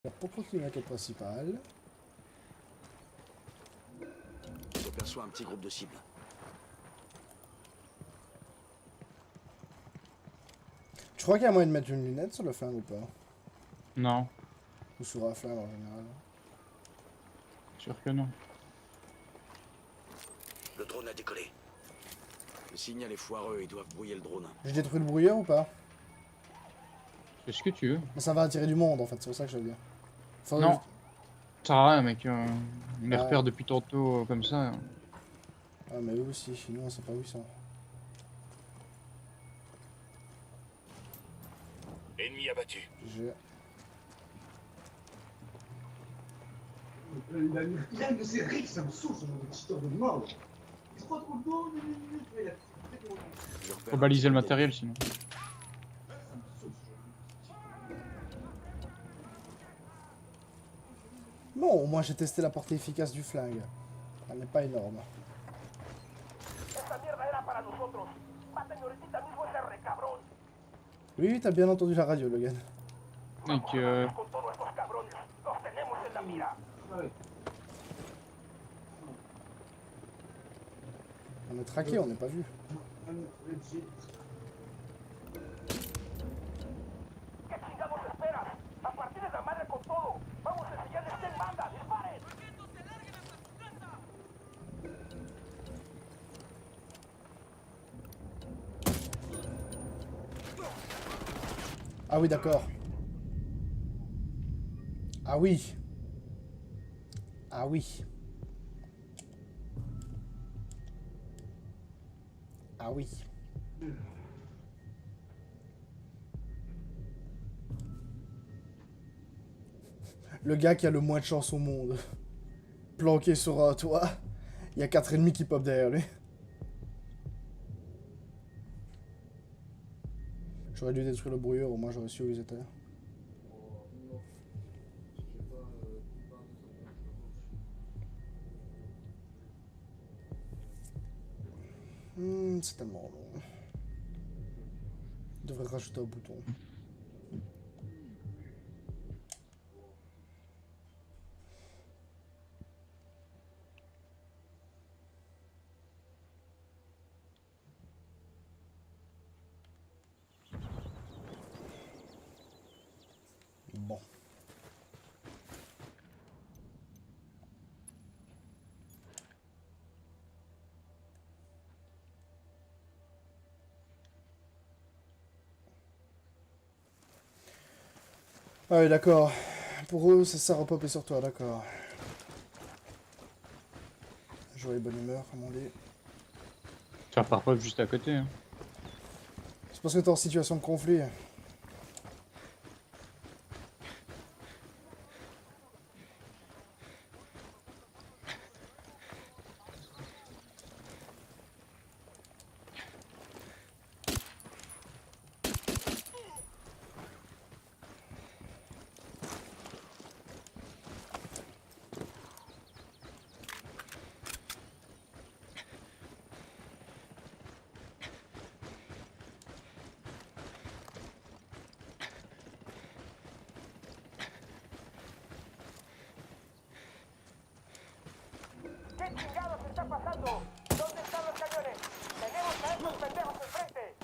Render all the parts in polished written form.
Alors, pour continuer la quête principale. J'aperçois un petit groupe de cibles. Tu crois qu'il y a moyen de mettre une lunette sur le flingue ou pas? Non, Ou sur un flingue en général? sûr que non. Le drone a décollé. Le signal est foireux, ils doivent brouiller le drone. J'ai détruit le brouilleur ou pas? Fais ce que tu veux. Mais ça va attirer du monde en fait, c'est pour ça que je veux dire. Faut- Non. Ça sert à rien, mec. On les Ah. repère depuis tantôt comme ça. Ah mais eux aussi, sinon on sait pas où ils sont. Ennemi abattu. J'ai... Il a une de ces rixes, ça me saoule ce genre de cheater de mort. Il se croit trop beau, il a Je repère Faut un baliser le petit matériel sinon. ça me saoule ce genre de Bon, au moins j'ai testé la portée efficace du flingue. Elle n'est pas énorme. Oui, t'as bien entendu la radio, Logan. Mec, Ouais. On est traqué, on n'est pas vu. Ah oui, d'accord. Ah oui. Ah oui. Ah oui. Le gars qui a le moins de chance au monde. Planqué sur un toit. Il y a 4 ennemis qui pop derrière lui. J'aurais dû détruire le brouilleur, au moins j'aurais su où ils étaient. C'est tellement long. Je devrais rajouter un bouton. Bon. Ah oui, d'accord. Pour eux, c'est ça repopper sur toi, d'accord. Joie et bonne humeur, comme on dit. ça repart pas juste à côté. Hein. C'est parce que t'es en situation de conflit. ¿Qué chingados está pasando? ¿Dónde están los cañones? Tenemos a estos pendejos enfrente.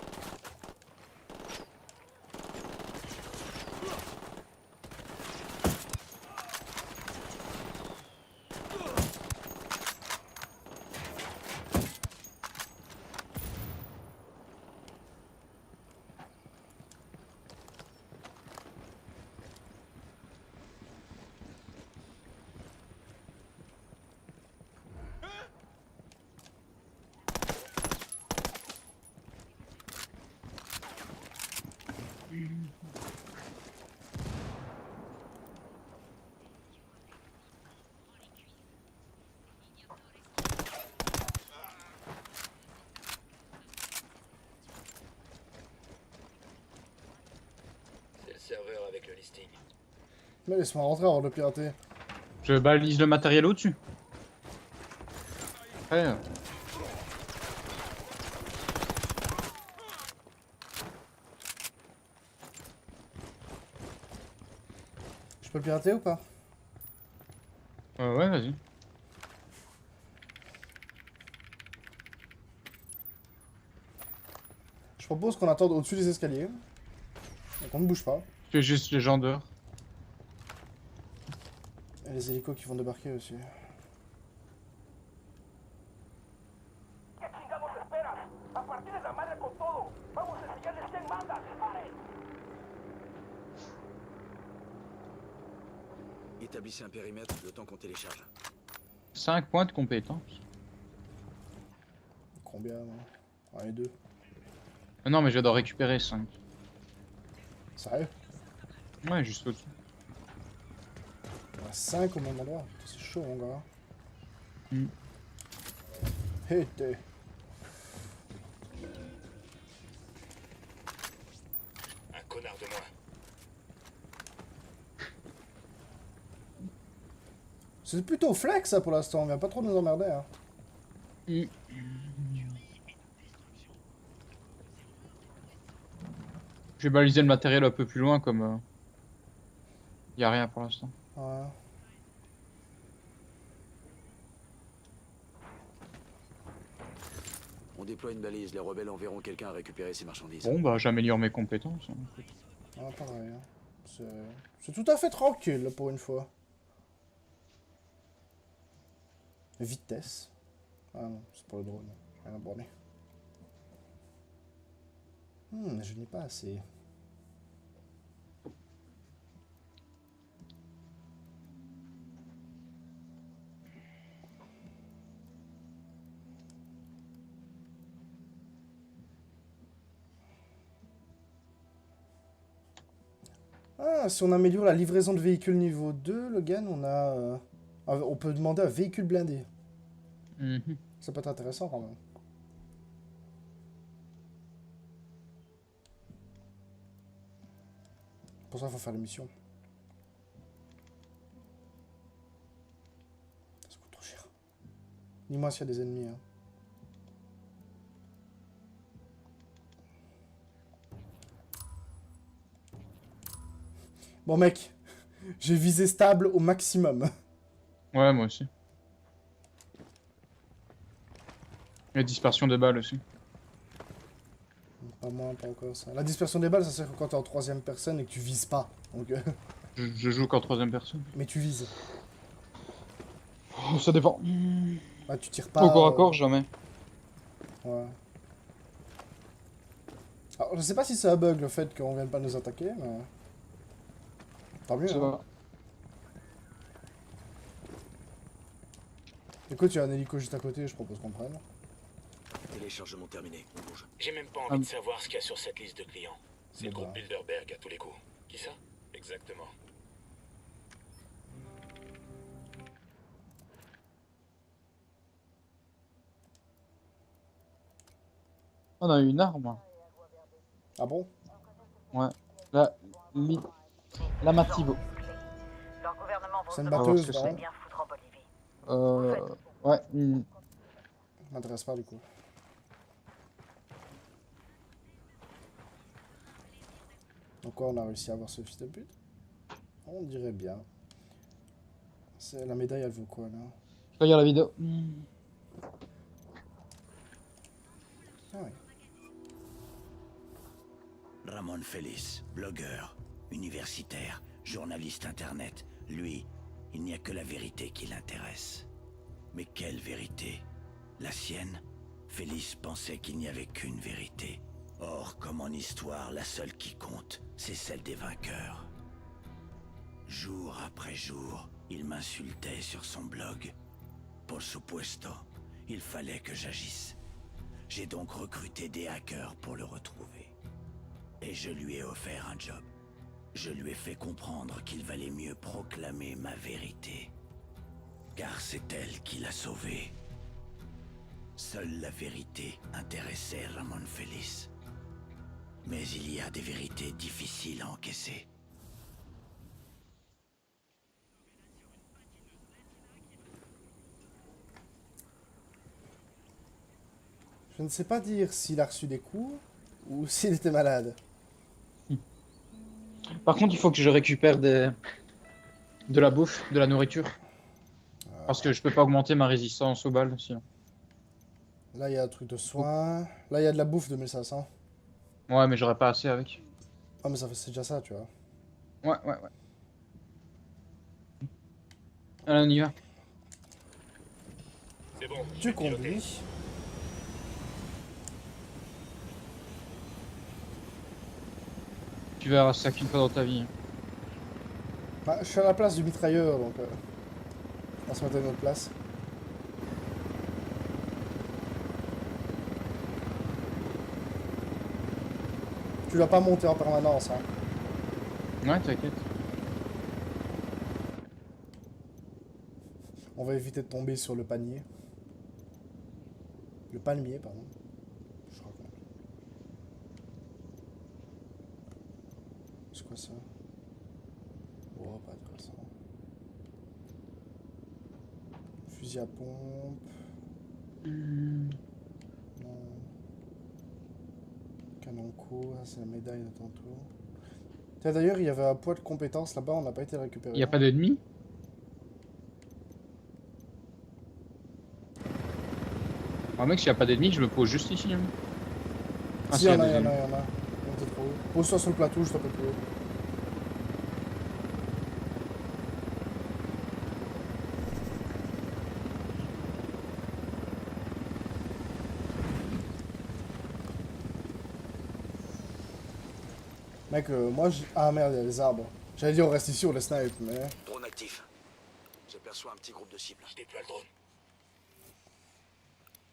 C'est le serveur avec le listing. Mais laisse-moi rentrer avant de le pirater. Je balise le matériel au-dessus. Après, Je peux le pirater ou pas? Ouais, vas-y. Je propose qu'on attende au-dessus des escaliers. Et qu'on ne bouge pas. Tu fais juste les gens dehors. Et les hélicos qui vont débarquer aussi. ¿Qué chingados esperas? A partir de la madre con todo. Vamos a enseñarles quién manda. ¡Vale! Établissez un périmètre le temps qu'on télécharge. 5 points de compétence. Combien? Un et deux. Ah non, mais je dois récupérer 5. Sérieux? Ouais, juste au-dessus. Il y en a 5 au même endroit. C'est chaud, mon gars. Mm. Hé, t'es. Un connard de moins. C'est plutôt flex ça pour l'instant, on vient pas trop nous emmerder. Hein. Je vais baliser le matériel un peu plus loin comme... y a rien pour l'instant. Ouais. On déploie une balise, les rebelles enverront quelqu'un à récupérer ces marchandises. Bon bah j'améliore mes compétences. Hein. Ah, pareil. Hein. C'est tout à fait tranquille pour une fois. Vitesse. Ah non, c'est pour le drone. Rien à borner. Je n'ai pas assez. Ah, si on améliore la livraison de véhicules niveau 2, Logan, on a... on peut demander un véhicule blindé. Mhm. Ça peut être intéressant quand même. Pour ça, il faut faire la mission. Ça coûte trop cher. Dis-moi s'il y a des ennemis. Hein. Bon mec, j'ai visé stable au maximum. Ouais, moi aussi. La dispersion des balles aussi. Pas moi, pas encore ça. La dispersion des balles, ça sert quand t'es en troisième personne et que tu vises pas. Donc, Je joue qu'en troisième personne. mais tu vises. Oh, ça dépend. Bah, tu tires pas. Au corps à corps, jamais. Ouais. Alors, je sais pas si c'est un bug le fait qu'on vienne pas nous attaquer, mais. Tant mieux. Ça Hein. va. Écoute, il y a un hélico juste à côté, je propose qu'on prenne. Téléchargement terminé, on bouge. J'ai même pas envie de savoir ce qu'il y a sur cette liste de clients. C'est le Bon, groupe bah. Bilderberg à tous les coups. Qui ça? Exactement. On a une arme. Ah bon? Ouais. La Mativo. Leur gouvernement C'est une va batteuse, c'est non? bien foutre en Bolivie. Ouais. M'intéresse pas du coup. Donc quoi, on a réussi à avoir ce fils de pute? On dirait bien. La médaille, elle vaut quoi là? Je regarde la vidéo. Ah ouais. Ramon Félix, blogueur, universitaire, journaliste internet. Lui, il n'y a que la vérité qui l'intéresse. Mais quelle vérité? La sienne? Félix pensait qu'il n'y avait qu'une vérité. Or, comme en histoire, la seule qui compte, c'est celle des vainqueurs. Jour après jour, il m'insultait sur son blog. Por supuesto, il fallait que j'agisse. J'ai donc recruté des hackers pour le retrouver. Et je lui ai offert un job. Je lui ai fait comprendre qu'il valait mieux proclamer ma vérité. Car c'est elle qui l'a sauvé. Seule la vérité intéressait Ramon Félix. Mais il y a des vérités difficiles à encaisser. Je ne sais pas dire s'il a reçu des coups ou s'il était malade. Par contre, il faut que je récupère De la bouffe, de la nourriture. Parce que je peux pas augmenter ma résistance aux balles sinon. Là, il y a un truc de soins. Là, il y a de la bouffe de 1500. Ouais, mais j'aurais pas assez avec. Ah, mais c'est déjà ça, tu vois. Ouais. Allez, on y va. C'est bon, je Tu vais piloter. conduis. Tu verras ça qu'une fois dans ta vie. Bah, je suis à la place du mitrailleur, donc... on va se mettre à une autre place. Tu dois pas monter en permanence, hein. Ouais, t'inquiète. On va éviter de tomber sur le panier. Le palmier, pardon. Je crois qu'on... C'est quoi ça? Oh, pas intéressant. Fusil à pompe. Non. Canon court, ça c'est la médaille de tantôt. Tiens, d'ailleurs, il y avait un poids de compétences là-bas, on n'a pas été le récupérer. Y a pas d'ennemis? Ah mec, s'il y a pas d'ennemis, je me pose juste ici. Hein. Ah, Si, il y en a, des il y en a, ennemis. il y en a. On était trop haut. Pose-toi sur le plateau, juste un peu plus haut. Mec, moi, ah merde, il y a des arbres. J'allais dire on reste ici, on les snipe, mais... Drone actif. J'aperçois un petit groupe de cibles. Je déploie le drone.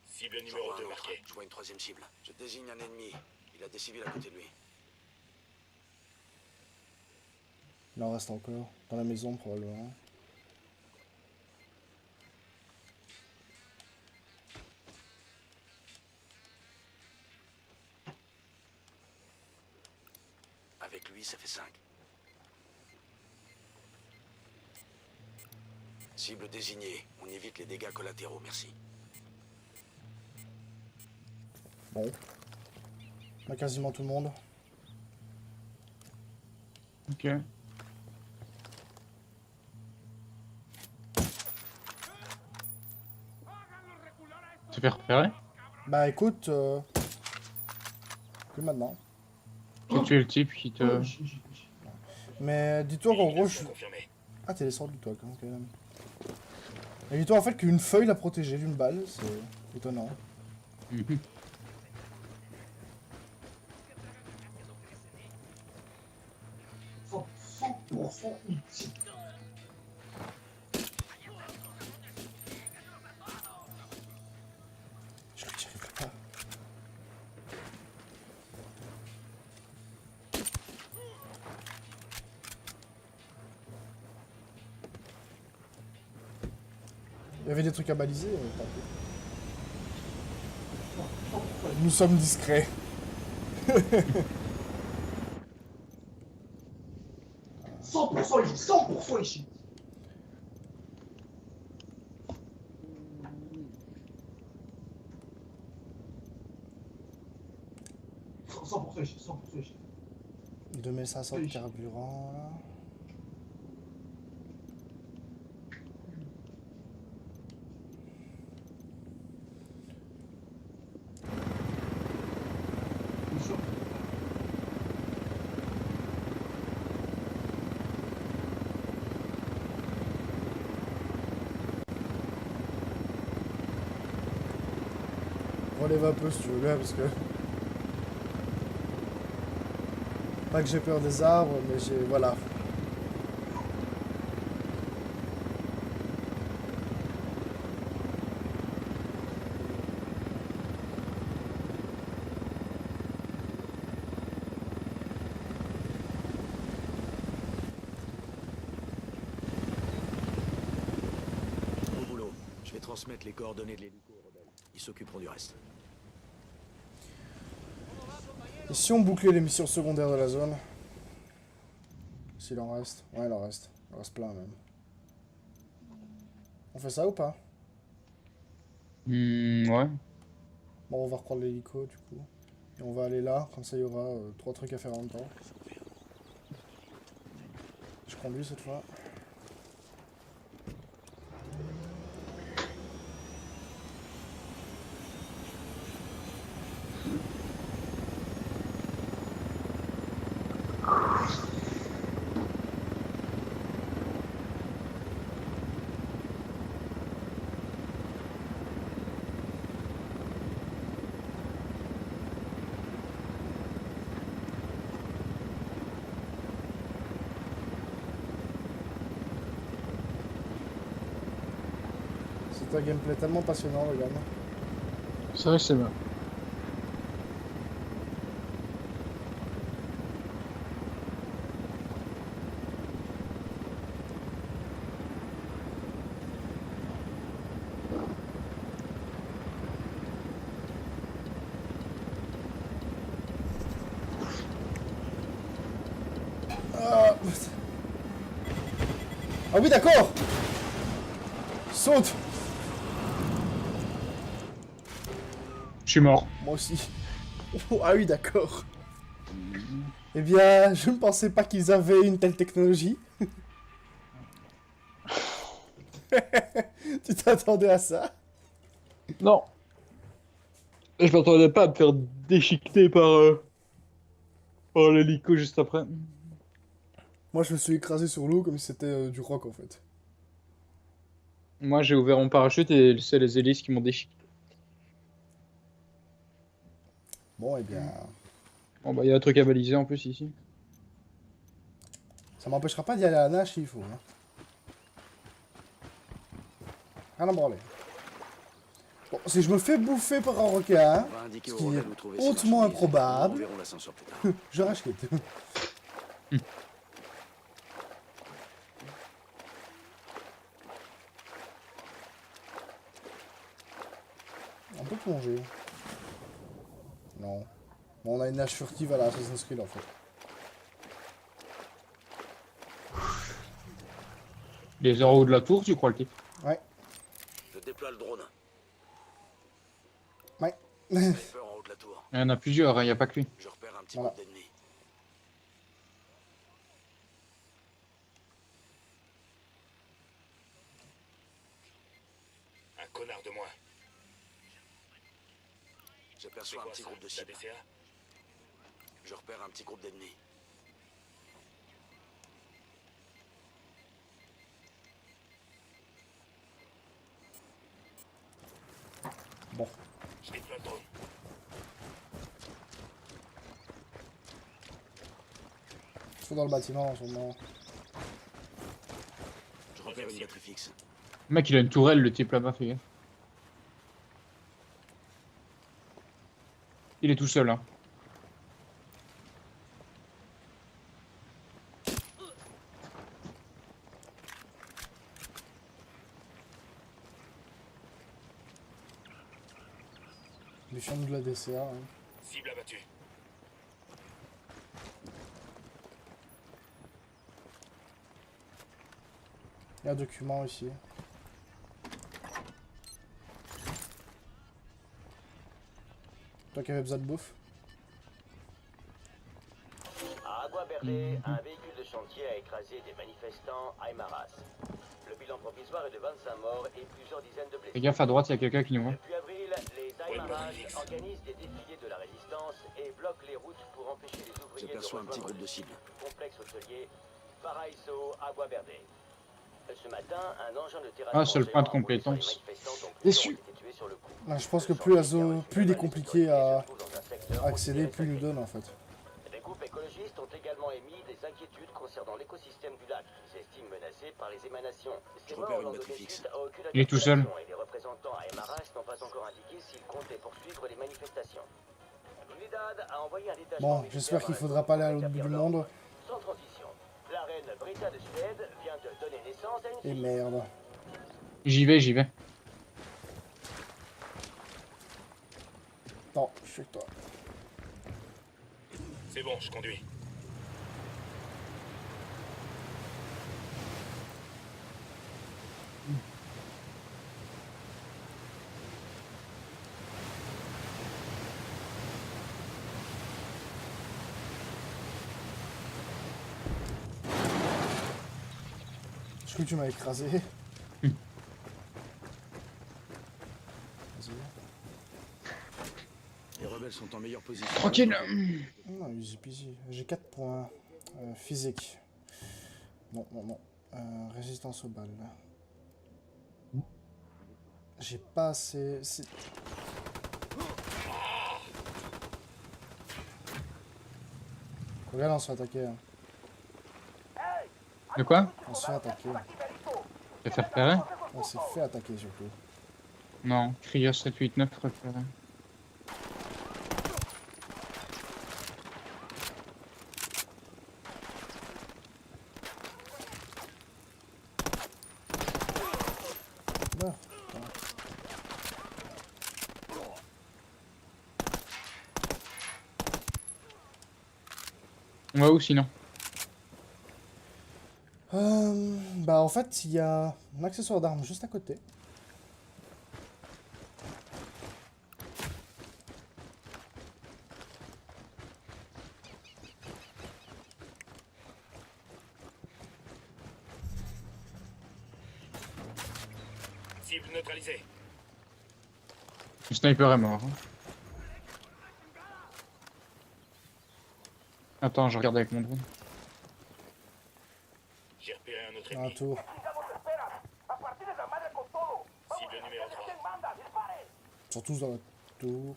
Cible J'en numéro vois un 2 autre. marqué. Je vois une troisième cible. Je désigne un ennemi. Il a des civils à côté de lui. Il en reste encore. Dans la maison, probablement. Avec lui, ça fait 5. Cible désignée. On évite les dégâts collatéraux, merci. Bon. On a quasiment tout le monde. Ok. Tu fais repérer? Bah écoute, plus maintenant. Faut tuer le type qui te... Mais dis-toi qu'en gros, je... Confirmé. Ah, t'es descendu toi quand même. Et dis-toi en fait qu'une feuille l'a protégé d'une balle, c'est étonnant. Mhm. Cent 100% utile. Je n'y arriverai pas. Il y avait des trucs à baliser, tant pis. Nous sommes discrets. 100% ici, 100% ici. « 100% ici, 100% ici. 2500 de carburant là. Bien sûr. Relève un peu si tu veux bien parce que... Pas que j'ai peur des arbres, mais j'ai... Voilà. Au boulot. Je vais transmettre les coordonnées de l'hélico aux rebelles. Ils s'occuperont du reste. Et si on bouclait les missions secondaires de la zone? S'il en reste. Ouais, il en reste. Il en reste plein même. On fait ça ou pas? Ouais. Bon, on va reprendre l'hélico du coup. Et on va aller là, comme ça il y aura 3 trucs à faire en même temps. Je conduis cette fois. C'est un gameplay tellement passionnant, regarde. C'est vrai que c'est bien. Ah, ah oui, d'accord. Saute. Je suis mort. Moi aussi. Oh, ah oui, d'accord. Eh bien, je ne pensais pas qu'ils avaient une telle technologie. Tu t'attendais à ça? Non. Je m'attendais pas à me faire déchiqueter par l'hélico juste après. Moi, je me suis écrasé sur l'eau comme si c'était du rock, en fait. Moi, j'ai ouvert mon parachute et c'est les hélices qui m'ont déchiqueté. Bon, eh bien, Bon, bah, il y a un truc à baliser en plus ici. ça m'empêchera pas d'y aller à la nage s'il faut. Hein. Rien à branler. Bon, si je me fais bouffer par un requin, On va indiquer ce au qui rebelles est où trouver ces hautement marchandises. improbable, Nous verrons l'ascenseur plus tard. je rachète. On peut plonger. Non. Bon, on a une nage furtive à la Assassin's Creed en fait. Les heures en haut de la tour, tu crois le type? Ouais. Je déploie le drone. Ouais. Sniper en haut de la tour. Il y en a plusieurs, il n'y a pas que lui. Je repère un petit Voilà. groupe d'ennemis. Un connard de moins. C'est J'aperçois un quoi petit ça? groupe de La cibles. DCA? Je repère un petit groupe d'ennemis. Bon. Je déploie le drone. Ils sont dans le bâtiment en ce moment. Je repère une batterie fixe. Le mec, il a une tourelle, le type là-bas, fais gaffe. Il est tout seul, hein. Les chambres de la DCA. Hein. Cible abattue. Il y a un document ici. Toi qui avais besoin de bouffe. À Agua Verde, un véhicule de chantier a écrasé des manifestants à Aymaras. Le bilan provisoire est de 25 morts et plusieurs dizaines de Fais blessés. gaffe à droite, il y a quelqu'un qui nous voit. Depuis avril, les Aymaras organisent des défilés de la résistance et bloquent les routes pour empêcher les ouvriers de J'aperçois un petit rejoindre groupe de cibles. le complexe hôtelier Paraíso Agua Verde. Ce matin, un engin de terrassement Ah, seul point de géant a roulé sur les compétence. manifestants, dont plusieurs Déçu. ont été tués sur le coup. Là, je pense que plus il est compliqué à accéder, plus il nous donne en fait. Les groupes écologistes ont également émis des inquiétudes concernant l'écosystème du lac, qui s'estime menacé par les émanations. Ces Je repère morts une n'ont batterie donné fixe. suite à aucune Il est tout seul. accusation et les représentants à Emaras n'ont pas encore indiqué s'ils comptaient poursuivre les manifestations. Unidad a envoyé un détachement Bon, j'espère qu'il faudra pas aller à l'autre bout du monde. Sans transition, la reine Britta de Suède vient de donner naissance à une Et fille. merde. J'y vais, j'y vais. Non, je suis avec toi. C'est bon, je conduis. Je crois que tu m'as écrasé. Vas-y. Les rebelles sont en meilleure position. Tranquille. Non, easy peasy. J'ai 4 points. Physique. Non, non, non. Résistance aux balles. J'ai pas assez... Regarde, on se fait attaquer. Hein. De quoi? On se fait attaquer. Je vais faire repérer. On s'est fait attaquer surtout. Non, Krios 789 préféré. Meurs. On va où sinon? Bah en fait, il y a un accessoire d'armes juste à côté. Cible neutralisée. Le sniper est mort. Hein. Attends, je regarde avec mon drone. J'ai repéré un autre Un ennemi. tour. Chingados esperas? A partir de la madre con todo. Vamos Cible a numéro enseñarles 3. quién manda. ¡Dispare! Ils sont tous dans la tour.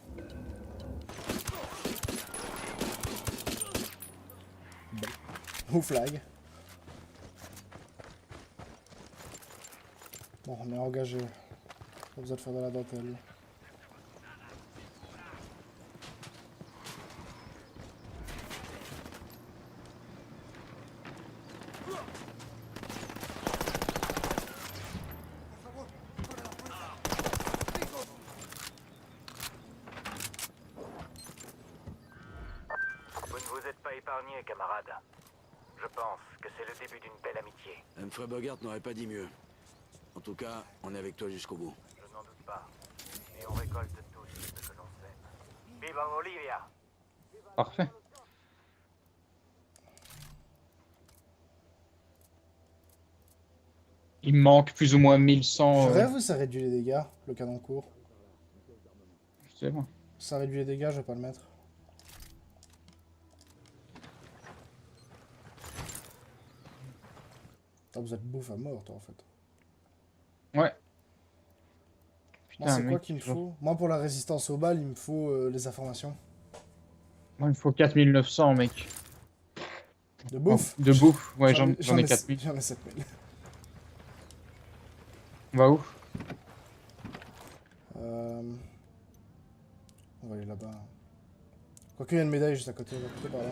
Bon. Au flag. Bon, on est engagé. Pas besoin de faire de la dentelle. Vous ne vous êtes pas épargné, camarade. Je pense que c'est le début d'une belle amitié. Humphrey Bogart n'aurait pas dit mieux. En tout cas, on est avec toi jusqu'au bout. Je n'en doute pas. Et on récolte tous ce que l'on sème. Viva Bolivia! Parfait. Il me manque plus ou moins 1100. Je rêve ou ça réduit les dégâts, le canon court? Je sais pas. Ça réduit les dégâts, je vais pas le mettre. T'as besoin de bouffe à mort, toi, en fait. Ouais. Moi, c'est quoi mec, qu'il me tu vois. faut? Moi, pour la résistance aux balles, il me faut les informations. Moi, il me faut 4900, mec. De bouffe? De bouffe, ouais, j'en ai 4000. J'en ai 7000. On va où? On va aller là-bas. Quoique, il y a une médaille juste à côté, on va plutôt par là.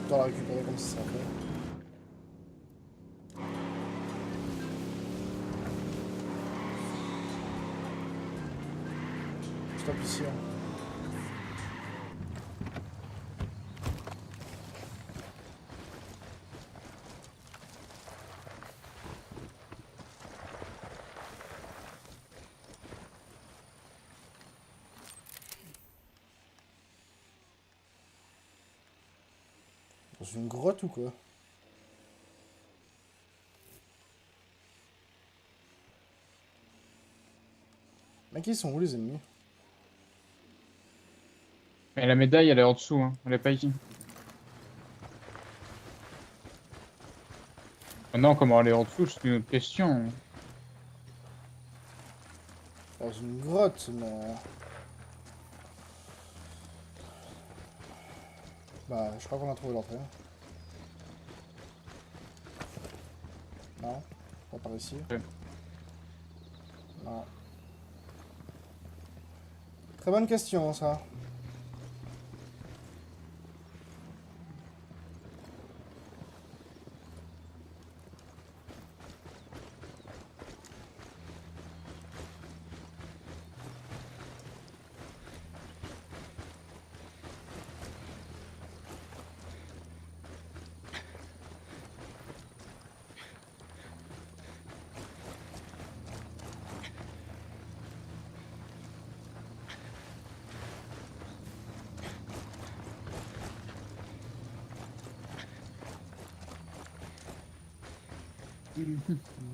On doit la récupérer comme ça sera fait. Stop ici. Hein. Dans une grotte ou quoi? Mec, ils sont où les ennemis? Mais la médaille, elle est en dessous, hein. Elle est pas ici. Maintenant, comment elle est en dessous, c'est une autre question. Dans une grotte, mais... Bah, je crois qu'on a trouvé l'entrée. Non, pas par ici. Ouais. Non. Très bonne question, ça.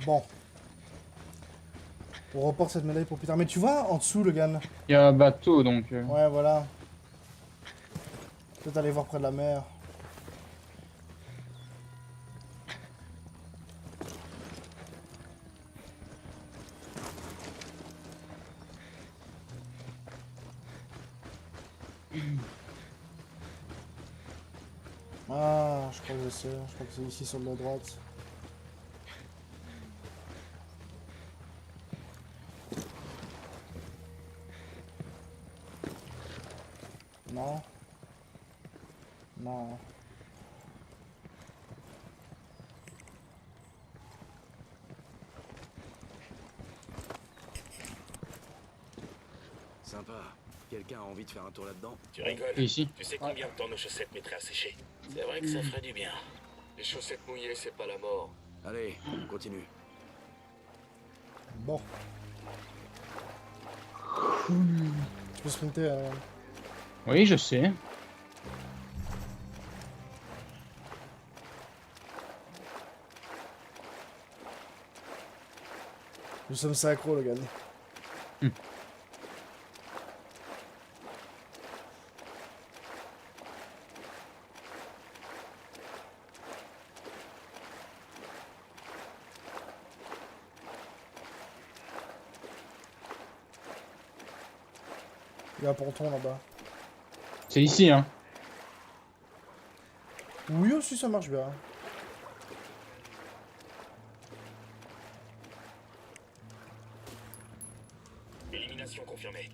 Bon. On reporte cette médaille pour plus tard. Mais tu vois, en dessous, le gun. Il y a un bateau, donc... Ouais, voilà. Peut-être aller voir près de la mer. Ah, je crois que je sais. Je crois que c'est ici sur la droite. Non. Sympa. Quelqu'un a envie de faire un tour là-dedans? Tu rigoles? Et ici. Tu sais combien de temps nos chaussettes mettraient à sécher? C'est vrai que ça ferait du bien. Les chaussettes mouillées, c'est pas la mort. Allez, on continue. Bon. Tu peux sprinter. Oui, je sais. Nous sommes synchro, le gars. Il y a un ponton là-bas. C'est ici, hein. Oui, aussi, ça marche bien. Élimination confirmée.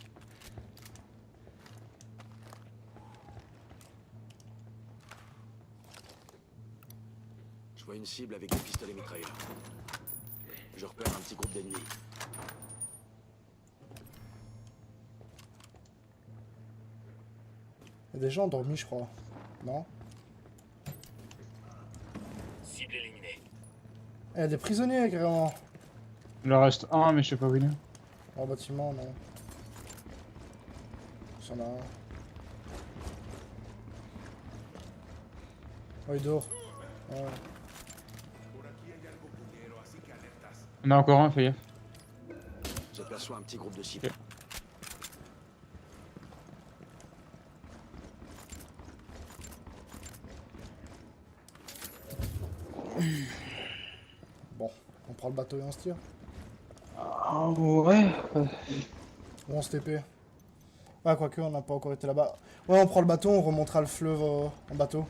Je vois une cible avec des pistolets mitrailleurs. Je repère un petit groupe d'ennemis. Il y a des gens endormis, je crois. Non? Cible éliminée. Il y a des prisonniers, carrément. Il en reste un, mais je sais pas où il est. En bâtiment, non. Ça en a un. Oh, il dort. Ouais. Il y en a encore un, fais gaffe. J'aperçois un petit groupe de cibles. Ok. Bon, on prend le bateau et on se tire. Ah ouais. Ou on se TP. Ah, quoique, on n'a pas encore été là-bas. Ouais, on prend le bateau, on remontera le fleuve en bateau.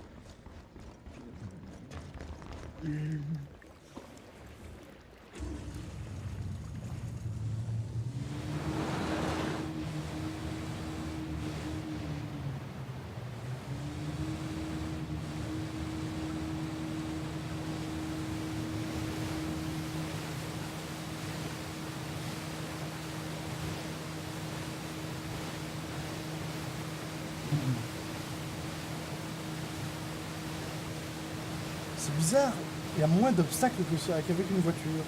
C'est bizarre, il y a moins d'obstacles qu'avec une voiture.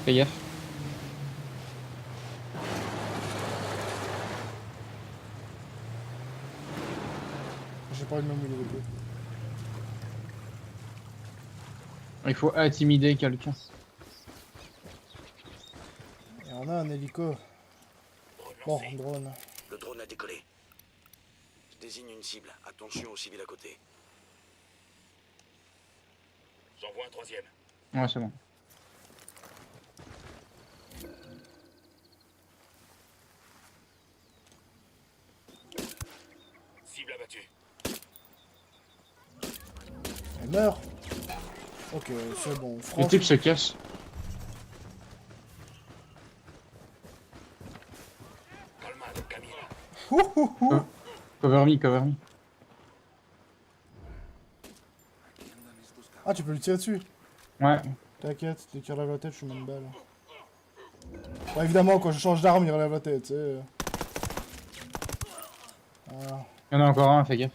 Fais gaffe. J'ai pas eu le même milieu. Il faut intimider quelqu'un. Et on a un hélico. Bon, un drone. Le drone a décollé. Je désigne une cible. Attention aux civils à côté. J'envoie un troisième. Ouais, c'est bon. Cible abattue. Elle meurt. Ok, c'est bon. Le Franchement, type se casse. Calmado, Camila. Cover me, cover me. Ah, tu peux lui tirer dessus. Ouais. T'inquiète, dès qu'il relève la tête, je suis même balle. Bah, évidemment, quand je change d'arme, il relève la tête, tu sais. Voilà. Il y en a encore un, fais gaffe.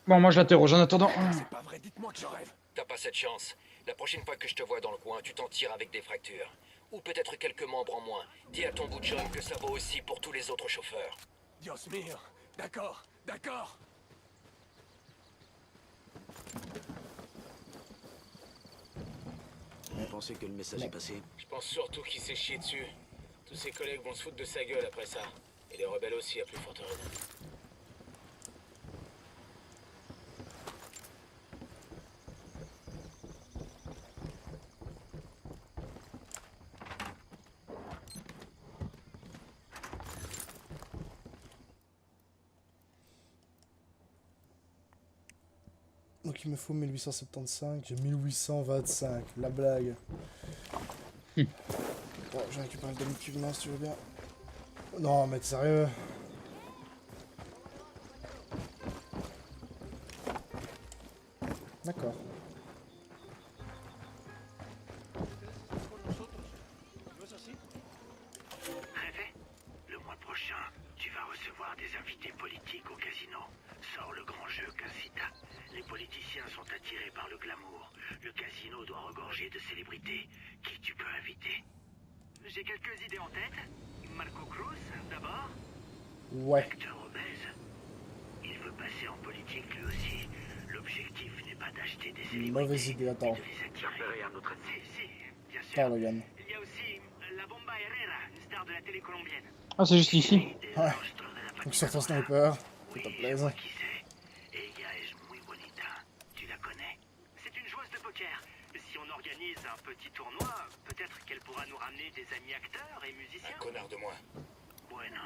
Bon, moi je l'interroge en attendant. C'est pas vrai, dites-moi que je rêve. T'as pas cette chance. La prochaine fois que je te vois dans le coin, tu t'en tires avec des fractures. Ou peut-être quelques membres en moins. Dis à ton bout de jeune que ça vaut aussi pour tous les autres chauffeurs. Dios mio. D'accord, d'accord. Vous pensez que le message est passé? Je pense surtout qu'il s'est chié dessus. Tous ses collègues vont se foutre de sa gueule après ça. Et les rebelles aussi, à plus forte raison. Donc il me faut 1875, j'ai 1825, la blague. Bon, j'ai récupéré le demi-cuve si tu veux bien. Non, mais t'es sérieux? D'accord. Rêvé? Le mois prochain, tu vas recevoir des invités politiques au casino. Sors le grand jeu qu'Incita. Les politiciens sont attirés par le glamour. Le casino doit regorger de célébrités. Qui tu peux inviter? J'ai quelques idées en tête. Marco Cruz, d'abord. Ouais. Acteur obèse. Il veut passer en politique lui aussi. L'objectif n'est pas d'acheter des célébrités. Mauvaise idée, attends. Mais de les attirer. Un autre... Si, bien sûr. Attends, Logan. Il y a aussi la Bomba Herrera, une star de la télé colombienne. Ah, c'est juste ici. Ouais. Donc sur ton sniper, que t'as plaise. Qui c'est? Ella es muy bonita. Tu la connais? C'est une joueuse de poker. Si on organise un petit tournoi, peut-être qu'elle pourra nous ramener des amis acteurs et musiciens. Un connard de moi. Bueno,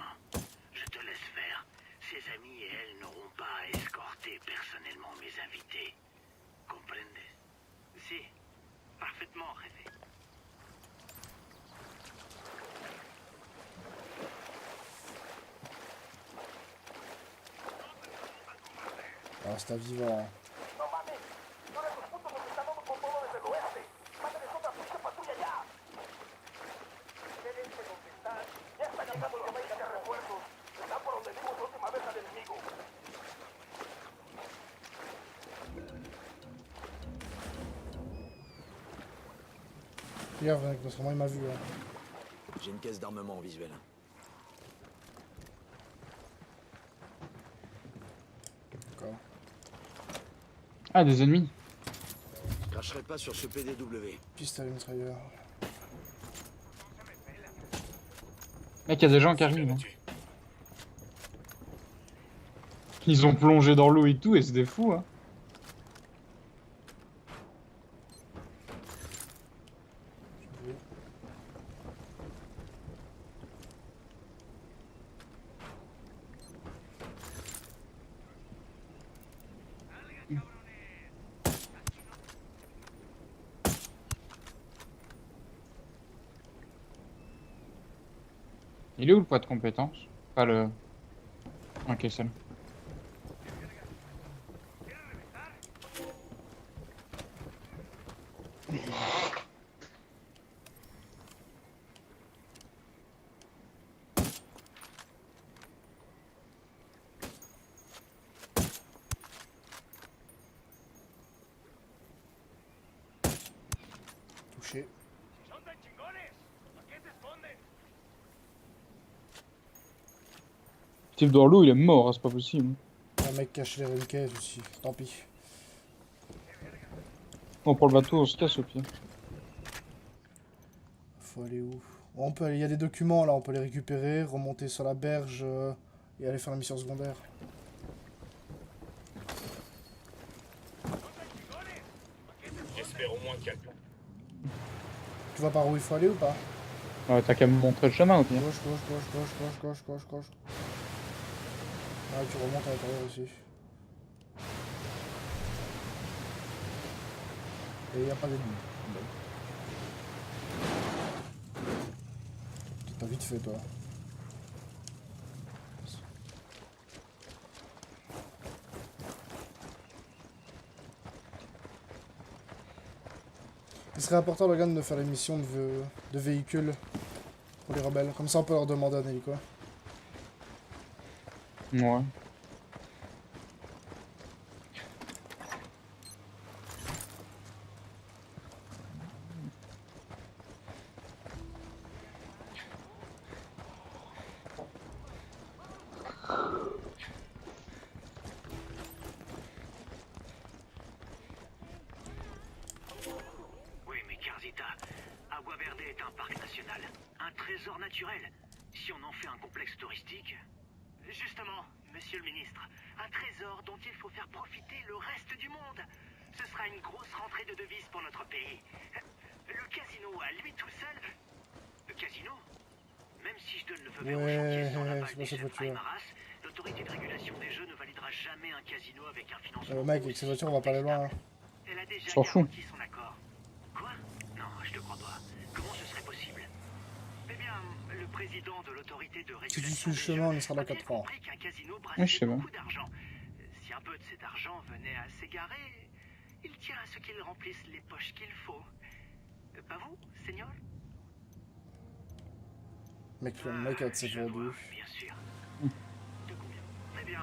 je te laisse faire. Ses amis et elle n'auront pas à escorter personnellement mes invités. Comprendes? Si, parfaitement rêvé. Alors c'est à vivant. No mames, uno de esos putos nos está dando con todo desde el oeste. Mándales otra pinche patrulla ya. Quédense donde están. Ya está llegando la América de refuerzos. Están por donde vimos la última vez al enemigo. Regarde, parce que moi il m'a vu. Hein. J'ai une caisse d'armement en visuel. D'accord. Ah, des ennemis. Je cracherai pas sur ce PDW. Pistolet mitrailleur. Mec, il y a des gens qui arrivent. Hein. Ils ont plongé dans l'eau et tout, et c'est des fous, hein. Il est où le poids de compétence? Pas le... Ok, c'est là. Touché. Son tan chingones. ¿A qué se esconden? Le type dans l'eau, il est mort, hein, c'est pas possible. Un mec cache les reliquats aussi. Tant pis. On prend le bateau, on se casse au pied. Faut aller où? Bon, on peut aller... Il y a des documents là, on peut les récupérer, remonter sur la berge et aller faire la mission secondaire. J'espère au moins qu'il y a le plan. Tu vois par où il faut aller ou pas? Ouais, t'as qu'à me montrer le chemin au pire. Gauche. Ouais, tu remontes à l'intérieur aussi. Et il n'y a pas d'ennemis. Bon. T'as vite fait toi. Il serait important, Logan, de faire les missions de véhicules pour les rebelles. Comme ça, on peut leur demander un hélico. Ouais. Oui, mais Carzita, Agua Verde est un parc national, un trésor naturel. Si on en fait un complexe touristique... Justement, monsieur le ministre, un trésor dont il faut faire profiter le reste du monde. Ce sera une grosse rentrée de devises pour notre pays. Le casino à lui tout seul... Le casino? Même si je donne le feu vert au chantier sans l'aval des chefs Aymaras, l'autorité de régulation des jeux ne validera jamais un casino. casino avec un financement. Mec, avec ces voitures, on va pas aller loin. Hein. Elle a déjà S'en fout. garanti son accord. Quoi? Non, je te crois pas. Comment ce serait possible? Eh bien, le président de l'autorité de Si tu régulation suis le des chemin, jeux on y sera dans a bien 4 ans. compris qu'un casino Oui, je brassait sais pas. beaucoup d'argent. Si un peu de cet argent venait à s'égarer, il tire à ce qu'il remplisse les poches qu'il faut. Pas vous, Seigneur? Mec, le mec a de ses Je vois, vendus. bien sûr. De combien? Eh bien,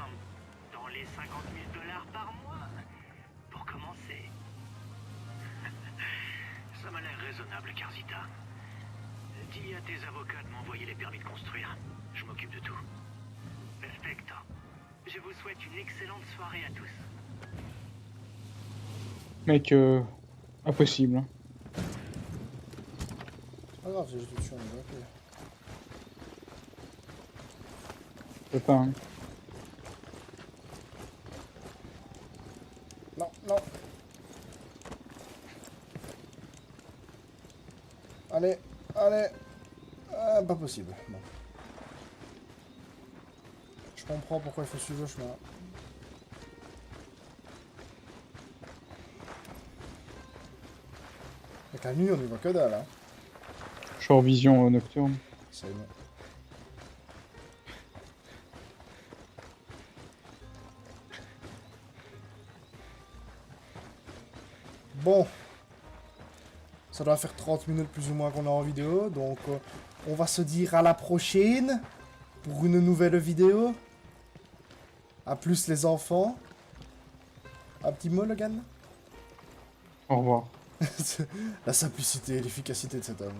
dans les 50 000 $ par mois, pour commencer. Ça m'a l'air raisonnable, Karzita. Dis à tes avocats de m'envoyer les permis de construire. Je m'occupe de tout. Perfecto. Je vous souhaite une excellente soirée à tous. Mec, impossible. Hein. C'est pas grave, j'ai juste tué, on est ok. Je peux pas, hein. Non, non. Allez, allez. Ah, pas possible. Bon. Je comprends pourquoi il faut suivre le chemin. Avec la nuit, on y voit que dalle, hein. Je suis en vision nocturne. C'est bon. Bon. Ça doit faire 30 minutes plus ou moins qu'on est en vidéo, donc on va se dire à la prochaine pour une nouvelle vidéo. A plus les enfants. Un petit mot, Logan? Au revoir. La simplicité et l'efficacité de cet homme.